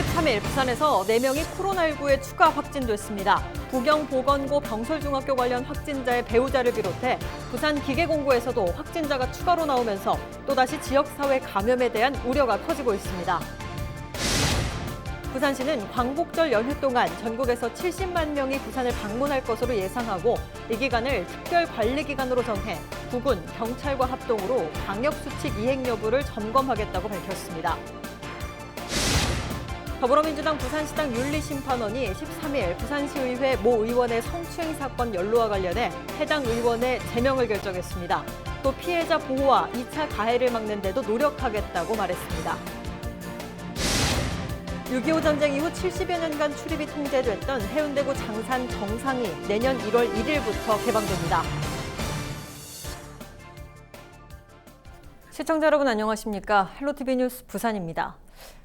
13일 부산에서 4명이 코로나19에 추가 확진됐습니다. 부경보건고 병설중학교 관련 확진자의 배우자를 비롯해 부산기계공고에서도 확진자가 추가로 나오면서 또다시 지역사회 감염에 대한 우려가 커지고 있습니다. 부산시는 광복절 연휴 동안 전국에서 70만 명이 부산을 방문할 것으로 예상하고 이 기간을 특별관리기간으로 정해 구군, 경찰과 합동으로 방역수칙 이행 여부를 점검하겠다고 밝혔습니다. 더불어민주당 부산시당 윤리심판원이 13일 부산시의회 모 의원의 성추행 사건 연루와 관련해 해당 의원의 제명을 결정했습니다. 또 피해자 보호와 2차 가해를 막는 데도 노력하겠다고 말했습니다. 6.25 전쟁 이후 70여 년간 출입이 통제됐던 해운대구 장산 정상이 내년 1월 1일부터 개방됩니다. 시청자 여러분 안녕하십니까? 헬로티비 뉴스 부산입니다.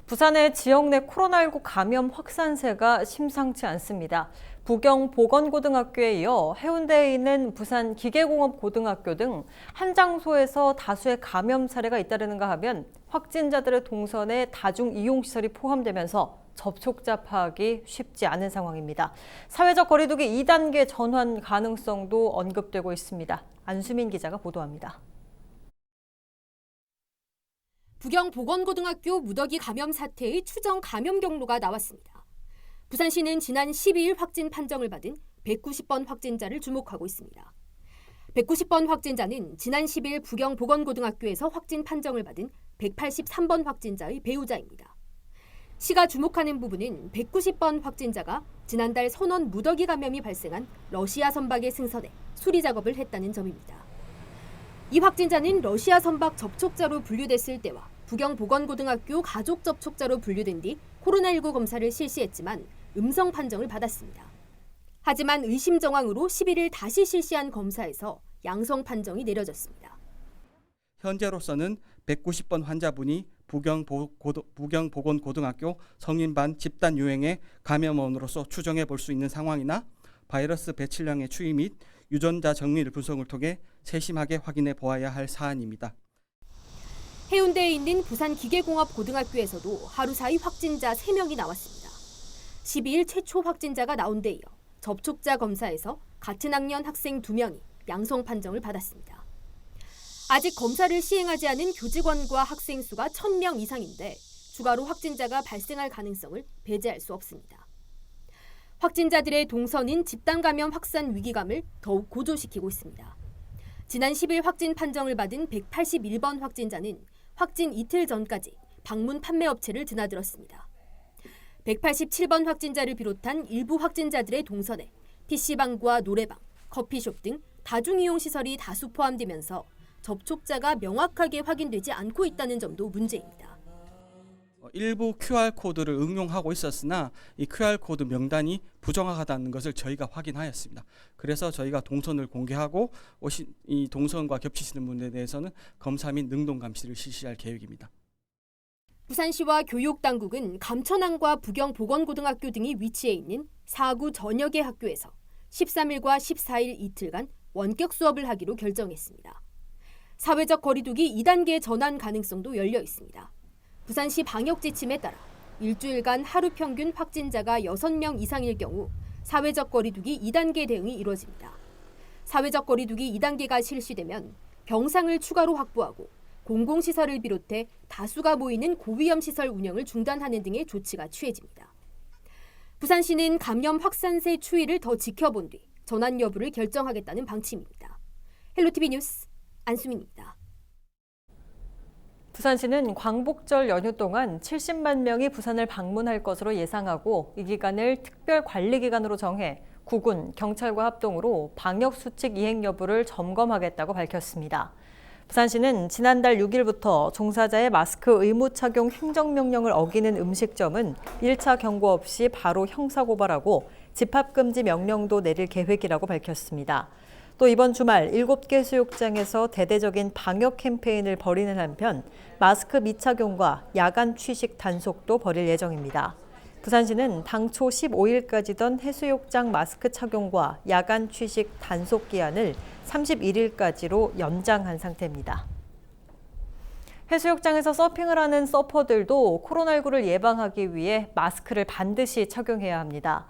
부산의 지역 내 코로나19 감염 확산세가 심상치 않습니다. 부경보건고등학교에 이어 해운대에 있는 부산기계공업고등학교 등 한 장소에서 다수의 감염 사례가 잇따르는가 하면 확진자들의 동선에 다중이용시설이 포함되면서 접촉자 파악이 쉽지 않은 상황입니다. 사회적 거리두기 2단계 전환 가능성도 언급되고 있습니다. 안수민 기자가 보도합니다. 부경보건고등학교 무더기 감염 사태의 추정 감염 경로가 나왔습니다. 부산시는 지난 12일 확진 판정을 받은 190번 확진자를 주목하고 있습니다. 190번 확진자는 지난 10일 부경보건고등학교에서 확진 판정을 받은 183번 확진자의 배우자입니다. 시가 주목하는 부분은 190번 확진자가 지난달 선원 무더기 감염이 발생한 러시아 선박에 승선해 수리 작업을 했다는 점입니다. 이 확진자는 러시아 선박 접촉자로 분류됐을 때와 부경보건고등학교 가족 접촉자로 분류된 뒤 코로나19 검사를 실시했지만 음성 판정을 받았습니다. 하지만 의심 정황으로 11일 다시 실시한 검사에서 양성 판정이 내려졌습니다. 현재로서는 190번 환자분이 부경보건고등학교 성인반 집단 유행의 감염원으로서 추정해 볼 수 있는 상황이나 바이러스 배출량의 추이 및 유전자 정밀 분석을 통해 세심하게 확인해 보아야 할 사안입니다. 해운대에 있는 부산기계공업고등학교에서도 하루 사이 확진자 3명이 나왔습니다. 12일 최초 확진자가 나온 데 이어 접촉자 검사에서 같은 학년 학생 2명이 양성 판정을 받았습니다. 아직 검사를 시행하지 않은 교직원과 학생 수가 1,000명 이상인데 추가로 확진자가 발생할 가능성을 배제할 수 없습니다. 확진자들의 동선인 집단 감염 확산 위기감을 더욱 고조시키고 있습니다. 지난 10일 확진 판정을 받은 181번 확진자는 확진 이틀 전까지 방문 판매 업체를 드나들었습니다. 187번 확진자를 비롯한 일부 확진자들의 동선에 PC방과 노래방, 커피숍 등 다중이용시설이 다수 포함되면서 접촉자가 명확하게 확인되지 않고 있다는 점도 문제입니다. 일부 QR코드를 응용하고 있었으나 이 QR코드 명단이 부정확하다는 것을 저희가 확인하였습니다. 그래서 저희가 동선을 공개하고 이 동선과 겹치시는 분에 대해서는 검사 및 능동 감시를 실시할 계획입니다. 부산시와 교육당국은 감천항과 부경보건고등학교 등이 위치해 있는 4구 전역의 학교에서 13일과 14일 이틀간 원격 수업을 하기로 결정했습니다. 사회적 거리두기 2단계 전환 가능성도 열려 있습니다. 부산시 방역 지침에 따라 일주일간 하루 평균 확진자가 6명 이상일 경우 사회적 거리두기 2단계 대응이 이루어집니다. 사회적 거리두기 2단계가 실시되면 병상을 추가로 확보하고 공공시설을 비롯해 다수가 모이는 고위험 시설 운영을 중단하는 등의 조치가 취해집니다. 부산시는 감염 확산세 추이를 더 지켜본 뒤 전환 여부를 결정하겠다는 방침입니다. 헬로티비 뉴스 안수민입니다. 부산시는 광복절 연휴 동안 70만 명이 부산을 방문할 것으로 예상하고 이 기간을 특별관리기간으로 정해 구군, 경찰과 합동으로 방역수칙 이행 여부를 점검하겠다고 밝혔습니다. 부산시는 지난달 6일부터 종사자의 마스크 의무 착용 행정명령을 어기는 음식점은 1차 경고 없이 바로 형사고발하고 집합금지 명령도 내릴 계획이라고 밝혔습니다. 또 이번 주말 7개 수욕장에서 대대적인 방역 캠페인을 벌이는 한편 마스크 미착용과 야간 취식 단속도 벌일 예정입니다. 부산시는 당초 15일까지던 해수욕장 마스크 착용과 야간 취식 단속 기한을 31일까지로 연장한 상태입니다. 해수욕장에서 서핑을 하는 서퍼들도 코로나19를 예방하기 위해 마스크를 반드시 착용해야 합니다.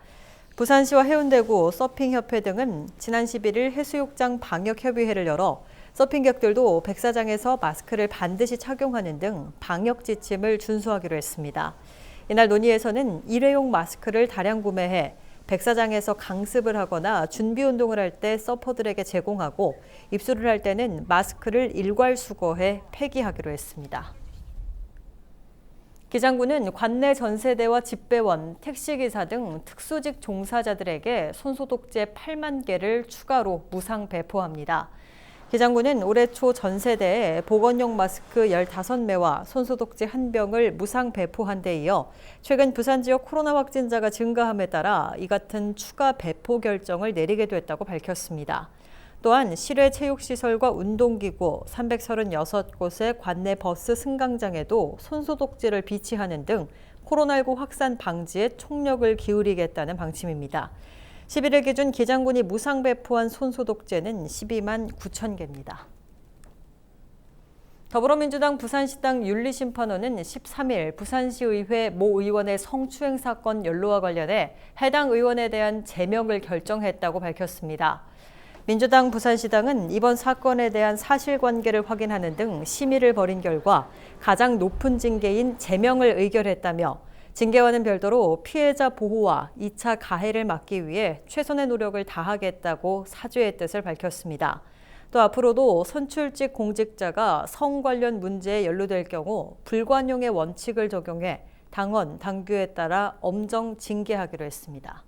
부산시와 해운대구 서핑협회 등은 지난 11일 해수욕장 방역협의회를 열어 서핑객들도 백사장에서 마스크를 반드시 착용하는 등 방역 지침을 준수하기로 했습니다. 이날 논의에서는 일회용 마스크를 다량 구매해 백사장에서 강습을 하거나 준비 운동을 할 때 서퍼들에게 제공하고 입수를 할 때는 마스크를 일괄 수거해 폐기하기로 했습니다. 기장군은 관내 전세대와 집배원, 택시기사 등 특수직 종사자들에게 손소독제 8만 개를 추가로 무상 배포합니다. 기장군은 올해 초 전세대에 보건용 마스크 15매와 손소독제 1병을 무상 배포한 데 이어 최근 부산 지역 코로나 확진자가 증가함에 따라 이 같은 추가 배포 결정을 내리게 됐다고 밝혔습니다. 또한 실외 체육시설과 운동기구 336곳의 관내 버스 승강장에도 손소독제를 비치하는 등 코로나19 확산 방지에 총력을 기울이겠다는 방침입니다. 11일 기준 기장군이 무상 배포한 손소독제는 12만 9천 개입니다. 더불어민주당 부산시당 윤리심판원은 13일 부산시의회 모 의원의 성추행 사건 연루와 관련해 해당 의원에 대한 제명을 결정했다고 밝혔습니다. 민주당 부산시당은 이번 사건에 대한 사실관계를 확인하는 등 심의를 벌인 결과 가장 높은 징계인 제명을 의결했다며 징계와는 별도로 피해자 보호와 2차 가해를 막기 위해 최선의 노력을 다하겠다고 사죄의 뜻을 밝혔습니다. 또 앞으로도 선출직 공직자가 성 관련 문제에 연루될 경우 불관용의 원칙을 적용해 당원, 당규에 따라 엄정 징계하기로 했습니다.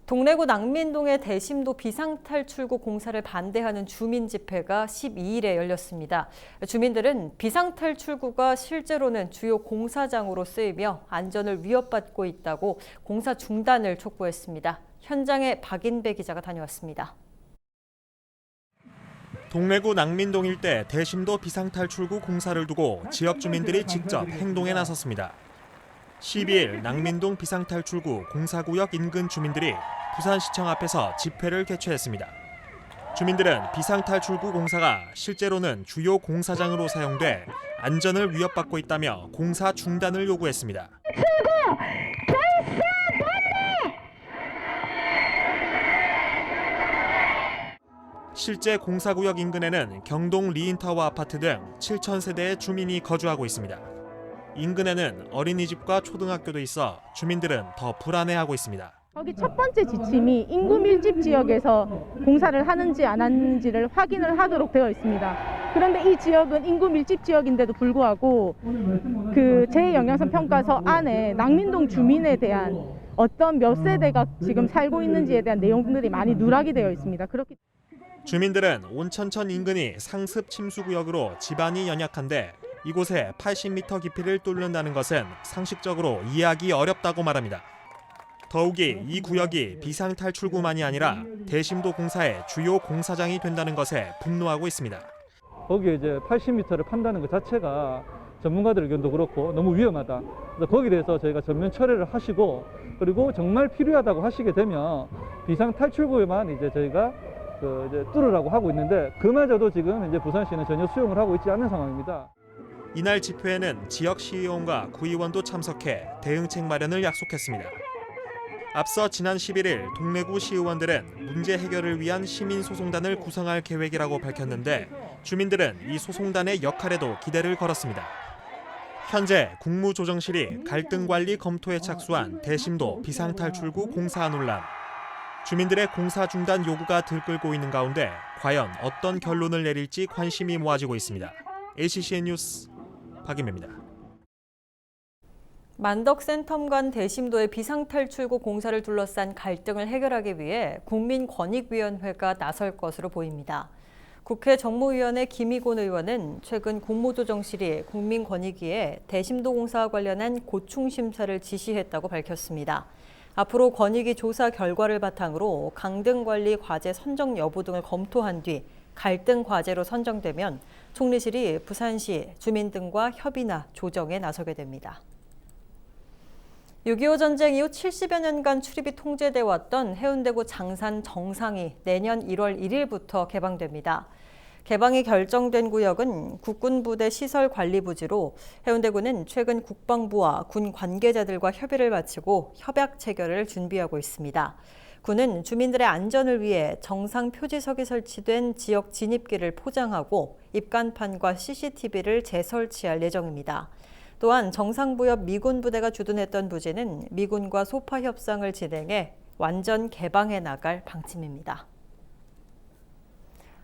동래구 낭민동의 대심도 비상탈출구 공사를 반대하는 주민 집회가 12일에 열렸습니다. 주민들은 비상탈출구가 실제로는 주요 공사장으로 쓰이며 안전을 위협받고 있다고 공사 중단을 촉구했습니다. 현장에 박인배 기자가 다녀왔습니다. 동래구 낭민동 일대 대심도 비상탈출구 공사를 두고 지역 주민들이 직접 행동에 나섰습니다. 12일 낭민동 비상탈출구 공사구역 인근 주민들이 부산시청 앞에서 집회를 개최했습니다. 주민들은 비상탈출구 공사가 실제로는 주요 공사장으로 사용돼 안전을 위협받고 있다며 공사 중단을 요구했습니다. 실제 공사구역 인근에는 경동 리인타워 아파트 등 7,000세대의 주민이 거주하고 있습니다. 인근에는 어린이집과 초등학교도 있어 주민들은 더 불안해하고 있습니다. 거기 첫 번째 지침이 인구 밀집 지역에서 공사를 하는지 안 하는지를 확인을 하도록 되어 있습니다. 그런데 이 지역은 인구 밀집 지역인데도 불구하고 그 재영향성 평가서 안에 낭민동 주민에 대한 어떤 몇 세대가 지금 살고 있는지에 대한 내용들이 많이 누락이 되어 있습니다. 그렇기 주민들은 온천천 인근이 상습 침수구역으로 지반이 연약한데 이곳에 80m 깊이를 뚫는다는 것은 상식적으로 이해하기 어렵다고 말합니다. 더욱이 이 구역이 비상탈출구만이 아니라 대심도 공사의 주요 공사장이 된다는 것에 분노하고 있습니다. 거기에 이제 80m를 판다는 것 자체가 전문가들 의견도 그렇고 너무 위험하다. 그래서 거기에 대해서 저희가 전면 철회를 하시고 그리고 정말 필요하다고 하시게 되면 비상탈출구에만 이제 저희가 이제 뚫으라고 하고 있는데 그마저도 지금 이제 부산시는 전혀 수용을 하고 있지 않는 상황입니다. 이날 집회에는 지역 시의원과 구의원도 참석해 대응책 마련을 약속했습니다. 앞서 지난 11일 동래구 시의원들은 문제 해결을 위한 시민소송단을 구성할 계획이라고 밝혔는데 주민들은 이 소송단의 역할에도 기대를 걸었습니다. 현재 국무조정실이 갈등 관리 검토에 착수한 대심도 비상탈출구 공사 논란. 주민들의 공사 중단 요구가 들끓고 있는 가운데 과연 어떤 결론을 내릴지 관심이 모아지고 있습니다. ACCN 뉴스 박인배입니다. 만덕센텀 간 대심도의 비상탈출구 공사를 둘러싼 갈등을 해결하기 위해 국민권익위원회가 나설 것으로 보입니다. 국회 정무위원회 김희곤 의원은 최근 국무조정실이 국민권익위에 대심도 공사와 관련한 고충심사를 지시했다고 밝혔습니다. 앞으로 권익위 조사 결과를 바탕으로 강등관리 과제 선정 여부 등을 검토한 뒤 갈등 과제로 선정되면 총리실이 부산시 주민 등과 협의나 조정에 나서게 됩니다. 6.25 전쟁 이후 70여 년간 출입이 통제돼 왔던 해운대구 장산 정상이 내년 1월 1일부터 개방됩니다. 개방이 결정된 구역은 국군부대 시설관리부지로 해운대군은 최근 국방부와 군 관계자들과 협의를 마치고 협약 체결을 준비하고 있습니다. 군은 주민들의 안전을 위해 정상 표지석이 설치된 지역 진입길을 포장하고 입간판과 CCTV를 재설치할 예정입니다. 또한 정상부 옆 미군 부대가 주둔했던 부지는 미군과 소파 협상을 진행해 완전 개방해 나갈 방침입니다.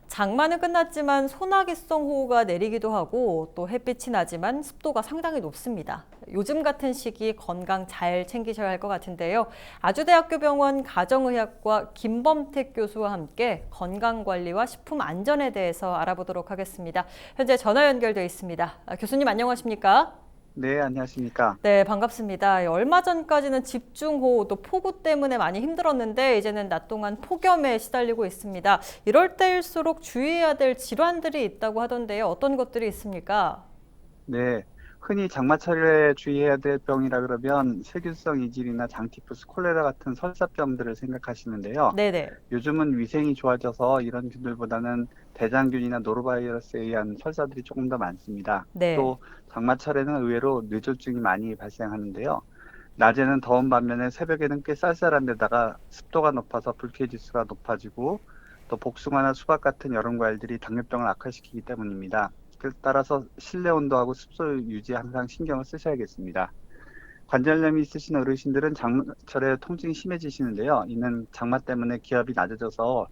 장마는 끝났지만 소나기성 호우가 내리기도 하고 또 햇빛이 나지만 습도가 상당히 높습니다. 요즘 같은 시기 건강 잘 챙기셔야 할 것 같은데요. 아주대학교 병원 가정의학과 김범택 교수와 함께 건강관리와 식품 안전에 대해서 알아보도록 하겠습니다. 현재 전화 연결돼 있습니다. 교수님 안녕하십니까? 네, 안녕하십니까. 네, 반갑습니다. 얼마 전까지는 집중호우 또 폭우 때문에 많이 힘들었는데 이제는 낮 동안 폭염에 시달리고 있습니다. 이럴 때일수록 주의해야 될 질환들이 있다고 하던데요. 어떤 것들이 있습니까? 네, 흔히 장마철에 주의해야 될 병이라 그러면 세균성 이질이나 장티푸스, 콜레라 같은 설사병들을 생각하시는데요. 네네. 요즘은 위생이 좋아져서 이런 균들보다는 대장균이나 노로바이러스에 의한 설사들이 조금 더 많습니다. 네. 또 장마철에는 의외로 뇌졸중이 많이 발생하는데요. 낮에는 더운 반면에 새벽에는 꽤 쌀쌀한 데다가 습도가 높아서 불쾌지수가 높아지고 또 복숭아나 수박 같은 여름 과일들이 당뇨병을 악화시키기 때문입니다. 따라서 실내 온도하고 습도 유지에 항상 신경을 쓰셔야겠습니다. 관절염이 있으신 어르신들은 장마철에 통증이 심해지시는데요. 이는 장마 때문에 기압이 낮아져서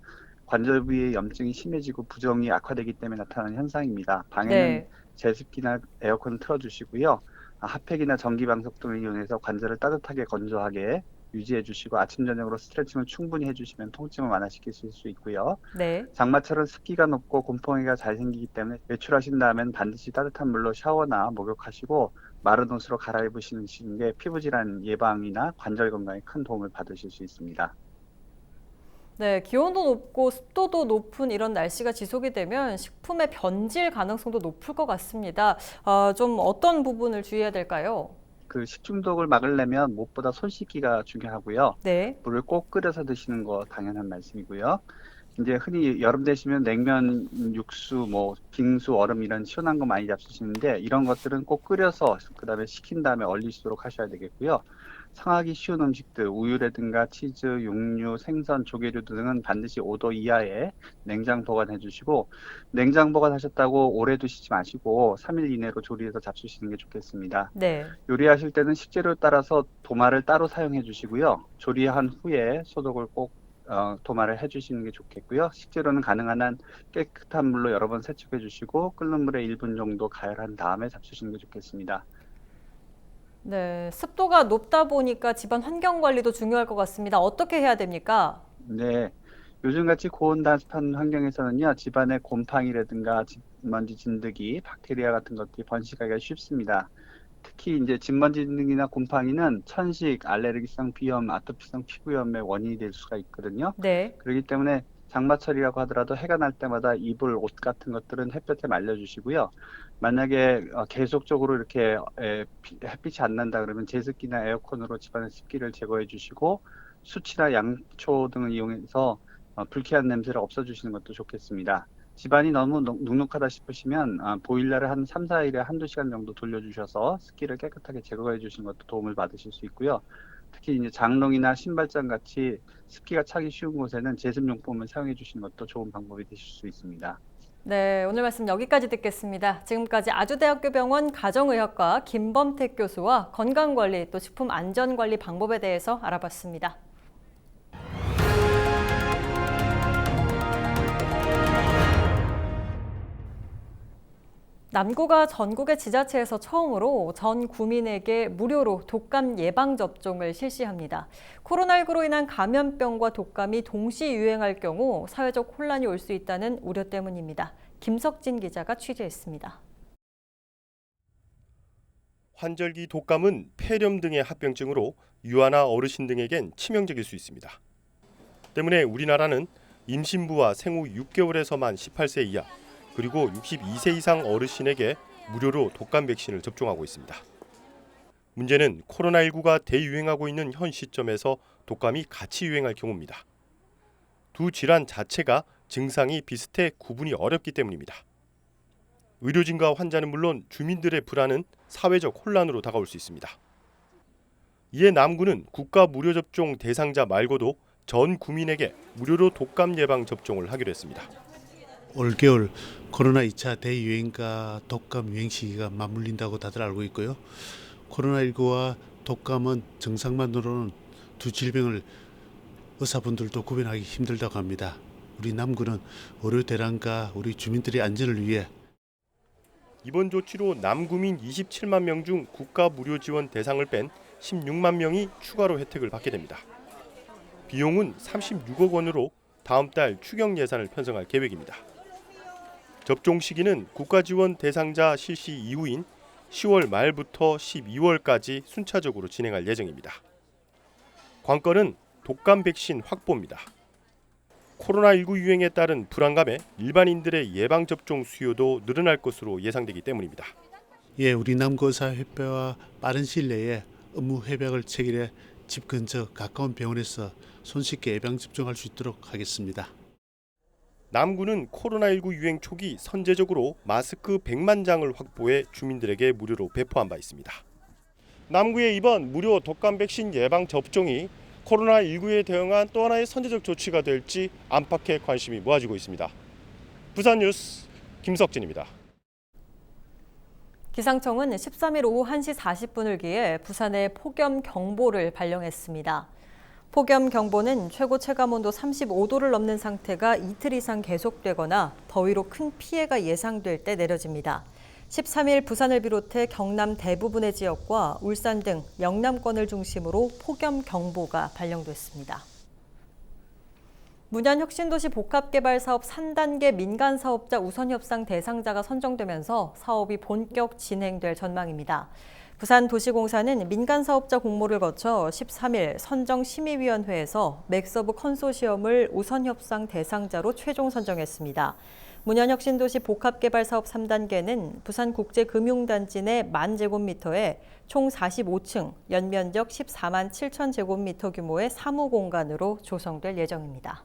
관절 부위의 염증이 심해지고 부종이 악화되기 때문에 나타나는 현상입니다. 방에는 네. 제습기나 에어컨을 틀어주시고요. 핫팩이나 전기방석 등을 이용해서 관절을 따뜻하게 건조하게 유지해 주시고 아침 저녁으로 스트레칭을 충분히 해주시면 통증을 완화시킬 수 있고요. 네. 장마철은 습기가 높고 곰팡이가 잘 생기기 때문에 외출하신 다음엔 반드시 따뜻한 물로 샤워나 목욕하시고 마른 옷으로 갈아입으시는 게 피부질환 예방이나 관절 건강에 큰 도움을 받으실 수 있습니다. 네, 기온도 높고 습도도 높은 이런 날씨가 지속이 되면 식품의 변질 가능성도 높을 것 같습니다. 좀 어떤 부분을 주의해야 될까요? 그 식중독을 막으려면 무엇보다 손 씻기가 중요하고요. 네. 물을 꼭 끓여서 드시는 거 당연한 말씀이고요. 이제 흔히 여름 되시면 냉면, 육수, 빙수, 얼음 이런 시원한 거 많이 잡수시는데 이런 것들은 꼭 끓여서 그다음에 식힌 다음에 얼리시도록 하셔야 되겠고요. 상하기 쉬운 음식들, 우유라든가 치즈, 육류, 생선, 조개류 등은 반드시 5도 이하에 냉장 보관해 주시고 냉장 보관하셨다고 오래 두시지 마시고 3일 이내로 조리해서 잡수시는 게 좋겠습니다. 네. 요리하실 때는 식재료에 따라서 도마를 따로 사용해 주시고요. 조리한 후에 소독을 꼭 도마를 해주시는 게 좋겠고요. 식재료는 가능한 한 깨끗한 물로 여러 번 세척해 주시고 끓는 물에 1분 정도 가열한 다음에 잡수시는 게 좋겠습니다. 네, 습도가 높다 보니까 집안 환경 관리도 중요할 것 같습니다. 어떻게 해야 됩니까? 네, 요즘같이 고온단습한 환경에서는요, 집안에 곰팡이라든가 진먼지, 진드기, 박테리아 같은 것들이 번식하기가 쉽습니다. 특히 이제 진먼지 진드기나 곰팡이는 천식, 알레르기성 비염, 아토피성 피부염의 원인이 될 수가 있거든요. 네. 그렇기 때문에 장마철이라고 하더라도 해가 날 때마다 이불, 옷 같은 것들은 햇볕에 말려주시고요. 만약에 계속적으로 이렇게 햇빛이 안 난다 그러면 제습기나 에어컨으로 집안의 습기를 제거해 주시고 수치나 양초 등을 이용해서 불쾌한 냄새를 없애주시는 것도 좋겠습니다. 집안이 너무 눅눅하다 싶으시면 보일러를 한 3, 4일에 한두 시간 정도 돌려주셔서 습기를 깨끗하게 제거해 주시는 것도 도움을 받으실 수 있고요. 특히 이제 장롱이나 신발장 같이 습기가 차기 쉬운 곳에는 제습용품을 사용해 주시는 것도 좋은 방법이 되실 수 있습니다. 네, 오늘 말씀 여기까지 듣겠습니다. 지금까지 아주대학교 병원 가정의학과 김범택 교수와 건강관리 또 식품 안전관리 방법에 대해서 알아봤습니다. 남구가 전국의 지자체에서 처음으로 전 구민에게 무료로 독감 예방접종을 실시합니다. 코로나19로 인한 감염병과 독감이 동시 유행할 경우 사회적 혼란이 올 수 있다는 우려 때문입니다. 김석진 기자가 취재했습니다. 환절기 독감은 폐렴 등의 합병증으로 유아나 어르신 등에겐 치명적일 수 있습니다. 때문에 우리나라는 임신부와 생후 6개월에서 만 18세 이하 그리고 62세 이상 어르신에게 무료로 독감 백신을 접종하고 있습니다. 문제는 코로나19가 대유행하고 있는 현 시점에서 독감이 같이 유행할 경우입니다. 두 질환 자체가 증상이 비슷해 구분이 어렵기 때문입니다. 의료진과 환자는 물론 주민들의 불안은 사회적 혼란으로 다가올 수 있습니다. 이에 남구는 국가 무료접종 대상자 말고도 전 구민에게 무료로 독감 예방 접종을 하기로 했습니다. 올겨울 코로나 2차 대유행과 독감 유행 시기가 맞물린다고 다들 알고 있고요. 코로나19와 독감은 증상만으로는 두 질병을 의사분들도 구분하기 힘들다고 합니다. 우리 남구는 의료 대란과 우리 주민들의 안전을 위해 이번 조치로 남구민 27만 명 중 국가 무료 지원 대상을 뺀 16만 명이 추가로 혜택을 받게 됩니다. 비용은 36억 원으로 다음 달 추경 예산을 편성할 계획입니다. 접종 시기는 국가 지원 대상자 실시 이후인 10월 말부터 12월까지 순차적으로 진행할 예정입니다. 관건은 독감 백신 확보입니다. 코로나19 유행에 따른 불안감에 일반인들의 예방접종 수요도 늘어날 것으로 예상되기 때문입니다. 예, 우리 남구의사협회와 빠른 시일 내에 업무 협약을 체결해 집 근처 가까운 병원에서 손쉽게 예방접종할 수 있도록 하겠습니다. 남구는 코로나19 유행 초기 선제적으로 마스크 100만 장을 확보해 주민들에게 무료로 배포한 바 있습니다. 남구의 이번 무료 독감 백신 예방 접종이 코로나19에 대응한 또 하나의 선제적 조치가 될지 안팎의 관심이 모아지고 있습니다. 부산 뉴스 김석진입니다. 기상청은 13일 오후 1시 40분을 기해 부산에 폭염경보를 발령했습니다. 폭염경보는 최고 체감온도 35도를 넘는 상태가 이틀 이상 계속되거나 더위로 큰 피해가 예상될 때 내려집니다. 13일 부산을 비롯해 경남 대부분의 지역과 울산 등 영남권을 중심으로 폭염경보가 발령됐습니다. 문현혁신도시 복합개발사업 3단계 민간사업자 우선협상 대상자가 선정되면서 사업이 본격 진행될 전망입니다. 부산도시공사는 민간사업자 공모를 거쳐 13일 선정심의위원회에서 맥서브 컨소시엄을 우선협상 대상자로 최종 선정했습니다. 문현혁신도시 복합개발사업 3단계는 부산국제금융단지 내 10,000제곱미터에 총 45층, 연면적 14만 7천 제곱미터 규모의 사무공간으로 조성될 예정입니다.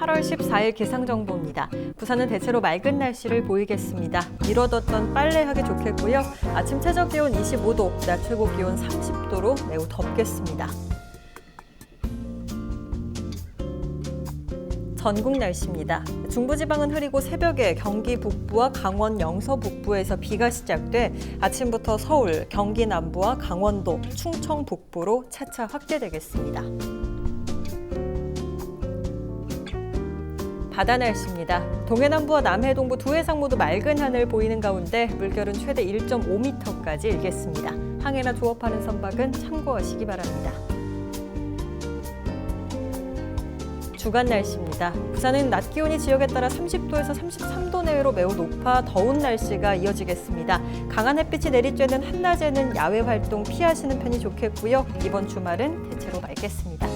(8월 14일) 기상정보입니다. 부산은 대체로 맑은 날씨를 보이겠습니다. 미뤄뒀던 빨래하기 좋겠고요. 아침 최저기온 25도, 낮 최고기온 30도로 매우 덥겠습니다. 전국 날씨입니다. 중부지방은 흐리고 새벽에 경기 북부와 강원 영서 북부에서 비가 시작돼 아침부터 서울, 경기 남부와 강원도, 충청 북부로 차차 확대되겠습니다. 바다 날씨입니다. 동해남부와 남해동부 두 해상 모두 맑은 하늘 보이는 가운데 물결은 최대 1.5m까지 일겠습니다. 항해나 조업하는 선박은 참고하시기 바랍니다. 주간 날씨입니다. 부산은 낮 기온이 지역에 따라 30도에서 33도 내외로 매우 높아 더운 날씨가 이어지겠습니다. 강한 햇빛이 내리쬐는 한낮에는 야외 활동 피하시는 편이 좋겠고요. 이번 주말은 대체로 맑겠습니다.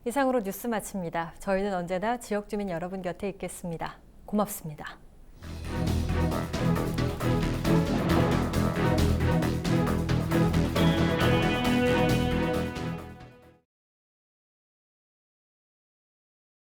이상으로 뉴스 마칩니다. 저희는 언제나 지역 주민 여러분 곁에 있겠습니다. 고맙습니다.